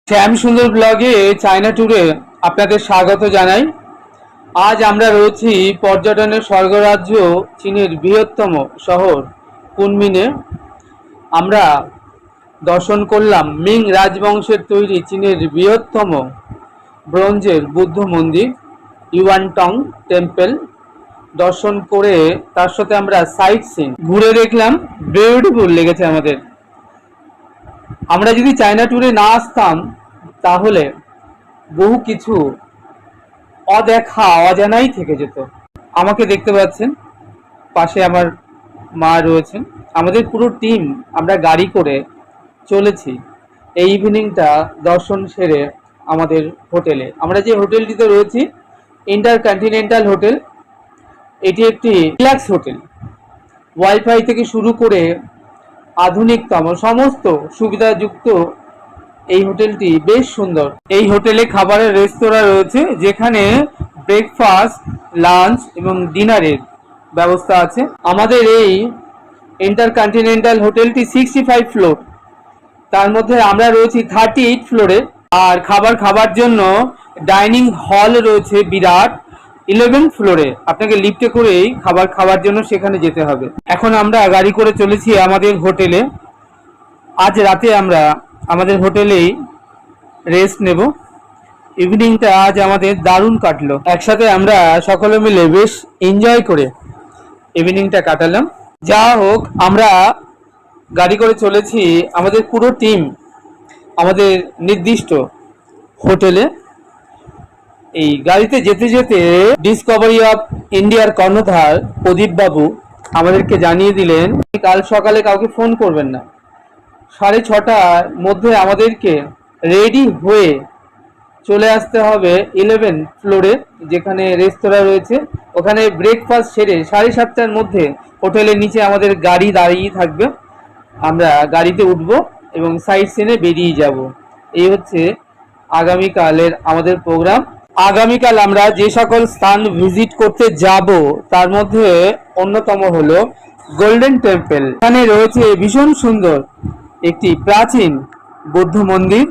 শ্যাম সুন্দর ব্লগে চায়না ট্যুরে আপনাদের স্বাগত জানাই। আজ আমরা রয়েছি পর্যটনের স্বর্গরাজ্য চীনের বৃহত্তম শহর কুনমিনে। আমরা দর্শন করলাম মিং রাজবংশের তৈরি চীনের বৃহত্তম ব্রোঞ্জের বুদ্ধ মন্দির ইউয়ানটং টেম্পল দর্শন করে তার সাথে আমরা সাইট সিন ঘুরে দেখলাম। বিউটিফুল লেগেছে আমাদের। আমরা যদি চায়না ট্যুরে না আসতাম তাহলে বহু কিছু অদেখা অজানাই থেকে যেত। আমাকে দেখতে পাচ্ছেন, পাশে আমার মা রয়েছেন। আমাদের পুরো টিম আমরা গাড়ি করে চলেছি এই ইভিনিংটা দর্শন সেরে আমাদের হোটেলে। আমরা যে হোটেলটিতে রয়েছি ইন্টারকন্টিনেন্টাল হোটেল। এটি একটি রিল্যাক্স হোটেল। ওয়াইফাই থেকে শুরু করে আধুনিকতম সমস্ত সুবিধাযুক্ত এই হোটেলটি বেশ সুন্দর। এই হোটেলে খাবারের রেস্তোরাঁ রয়েছে, যেখানে ব্রেকফাস্ট, লাঞ্চ এবং ডিনারের ব্যবস্থা আছে। আমাদের এই ইন্টারকন্টিনেন্টাল হোটেলটি 65 ফ্লোর, তার মধ্যে আমরা রয়েছি 38 ফ্লোরে। আর খাবার জন্য ডাইনিং হল রয়েছে বিরাট 11 ফ্লোরে। আপনাকে লিফটে করেই খাবার খাওয়ার জন্য সেখানে যেতে হবে। এখন আমরা গাড়ি করে চলেছি আমাদের হোটেলে। আজ রাতে আমরা আমাদের হোটেলেই রেস্ট নেব। ইভিনিংটা আজ আমাদের দারুণ কাটলো। একসাথে আমরা সকলে মিলে বেশ এনজয় করে ইভিনিংটা কাটালাম। যা হোক, আমরা গাড়ি করে চলেছি আমাদের পুরো টিম আমাদের নির্দিষ্ট হোটেলে। এই গাড়িতে যেতে যেতে ডিসকভারি অফ ইন্ডিয়ার কর্ণধার প্রদীপ বাবু আমাদেরকে জানিয়ে দিলেন কাল সকালে কাউকে ফোন করবেন না। 6:30টার মধ্যে আমাদেরকে রেডি হয়ে চলে আসতে হবে 11 ফ্লোরে, যেখানে রেস্তোরাঁ রয়েছে। ওখানে ব্রেকফাস্ট সেরে 7:30টার মধ্যে হোটেলের নিচে আমাদের গাড়ি দাঁড়িয়ে থাকবে। আমরা গাড়িতে উঠব এবং সাইট সিনে বেরিয়ে যাব। এই হচ্ছে আগামীকালের আমাদের প্রোগ্রাম। আগামীকাল আমরা যে সকল স্থান ভিজিট করতে যাব তার মধ্যে অন্যতম হলো গোল্ডেন টেম্পল। এখানে রয়েছে ভীষণ সুন্দর একটি প্রাচীন বৌদ্ধ মন্দির।